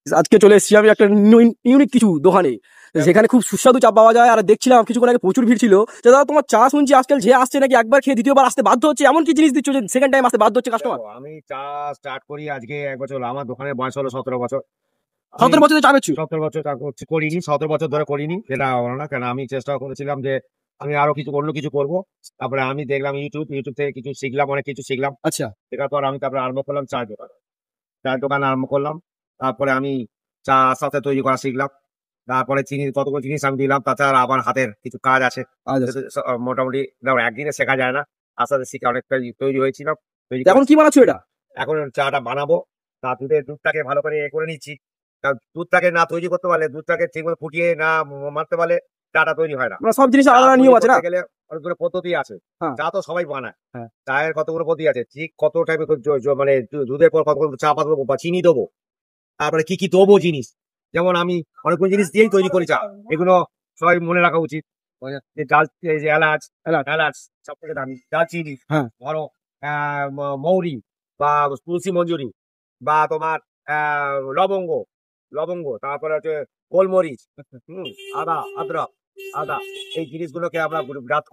আজকে চলে এসেছি আমি একটা ইউনিক কিছু দোকানে, যেখানে খুব সুস্বাদু চা পাওয়া যায়। আর দেখছিলাম কিছুক্ষণ আগে প্রচুর ভিড় ছিল। যে দাদা তোমার চা শুনছি আজকাল যে আসছে নাকি একবার খেয়ে দ্বিতীয়বার আসতে বাধ্য হচ্ছে, এমন কি জিনিস দিচ্ছ যে সেকেন্ড টাইম আসতে বাধ্য হচ্ছে কাস্টমার? দেখো, আমি চা স্টার্ট করি আজকে 1 বছর হলো। আমার দোকানের বয়স হলো 17 বছর। 17 বছর চা বেচছো? 17 বছর চা করিনি, 17 বছর ধরে করিনি, সেটা হলো না। কেন, আমি চেষ্টা করেছিলাম যে আমি আরো কিছু অন্য কিছু করবো। তারপরে আমি দেখলাম ইউটিউব থেকে কিছু শিখলাম, অনেক কিছু শিখলাম। আচ্ছা, শেখার পর আমি তারপরে আরম্ভ করলাম চায়ের দোকান আরম্ভ করলাম। তারপরে আমি চা আস্তে আস্তে তৈরি করা শিখলাম। তারপরে চিনি, কতগুলো জিনিস আমি দিলাম। তাছাড়া আমার হাতের কিছু কাজ আছে, মোটামুটি দেখো, একদিনে শেখা যায় না। আস্তে আস্তে শিখে অনেকটা তৈরি হয়েছিলাম। এখন কি বানাচ্ছো এটা? এখন চাটা বানাবো। তার দুধটাকে ভালো করে করে নিচ্ছি। কারণ দুধটাকে না তৈরি করতে পারলে, দুধটাকে ঠিক মতো ফুটিয়ে না মারতে পারলে চাটা তৈরি হয় না। মানে সব জিনিস আলাদা নিয়ম আছে না? গেলে অনেকগুলো পদ্ধতি আছে। হ্যাঁ। চা তো সবাই বানায়, হ্যাঁ। চায়ের কতগুলো পদ্ধতি আছে, ঠিক কত টাইপের মানে দুধের পর কতগুলো চা পাতা দেবো বা চিনি দেবো, তারপরে কি কি দেবো জিনিস। যেমন আমি অনেকগুলো জিনিস দিয়েই তৈরি করি চা, এগুলো সবাই মনে রাখা উচিত। এই যে এলাচ, এলাচ সব থেকে দামি, দারচিনি, হ্যাঁ, ধরো মৌরি বা তুলসী মঞ্জুরি, বা তোমার লবঙ্গ, তারপরে হচ্ছে গোলমরিচ, আদা। এই জিনিসগুলোকে আমরা রাত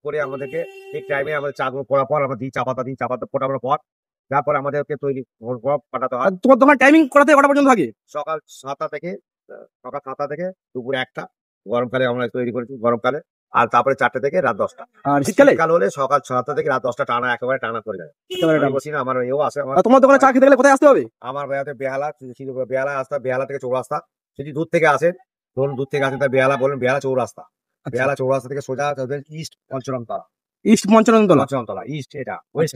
করে আমাদেরকে ঠিক টাইমে আমাদের চা গুলো পড়ার পর আমরা দিই, চা পাতা ফোটানোর পর তারপর আমাদেরকে তৈরি পাঠাতে হয়। তোমার দোকান টাইমিং কটা পর্যন্ত থাকে? সকাল 7টা থেকে দুপুর 1টা। গরমকালে আমরা তৈরি করেছি, গরমকালে। আর তারপরে 4টে থেকে রাত 10টা। আর শীতকালে? শীতকাল হলে সকাল 7টা থেকে রাত 10টা টানা, একেবারে টানা করে যায়। আমি বসি না, আমার এও আছে। তোমার দোকানে চা খেতে গেলে কোথায় আসতে হবে? আমার বেহালা থেকে চৌরাস্তা। যদি দূর থেকে আসেন, ধরুন দূর থেকে আসেন, তাই বেহালা বলেন, বেহালা চৌরাস্তা। বেহালা চৌরাস্তা থেকে সোজা ইস্ট পঞ্চরমতলা। ইস্ট পঞ্চরণতলা? ইস্ট, এটা ওয়েস্ট।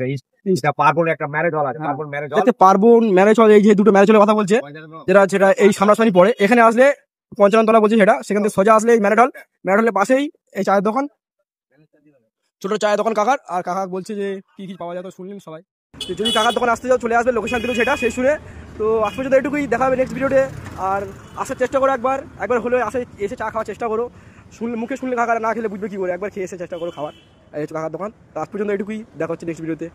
ইস্ট পার্বণ একটা ম্যারেজ হল আছে, পার্বণ ম্যারেজ হল। পার্বণ ম্যারেজ হল, এই যে দুটো ম্যারেজ হলের কথা বলছে, যেটা এই সামনাসামনি পড়ে, এখানে আসলে পঞ্চরণতলা বলছে সেটা, সেখান থেকে সোজা আসলে এই ম্যারেজ হলের পাশেই এই চায়ের দোকান, ছোট চায়ের দোকান কাকার। আর কাকা বলছে যে কি কি পাওয়া যায় তো শুনলেন সবাই। তো যদি কাকার দোকান আসতে যাও, চলে আসবে, লোকেশন দিল সেটা সেই শুনে। তো আজ পর্যন্ত এটুকুই, দেখা হবে নেক্সট ভিডিওতে। আর আসার চেষ্টা করো, একবার হলে এসে চা খাওয়ার চেষ্টা করো। মুখে শুনলে কাকারা, না খেলে বুঝবে কি করে, একবার খেয়ে এসে চেষ্টা করো খাওয়ার। এই হচ্ছে কাকার দোকান। তো আজ পর্যন্ত এটুকুই, দেখা হচ্ছে নেক্সট ভিডিওতে।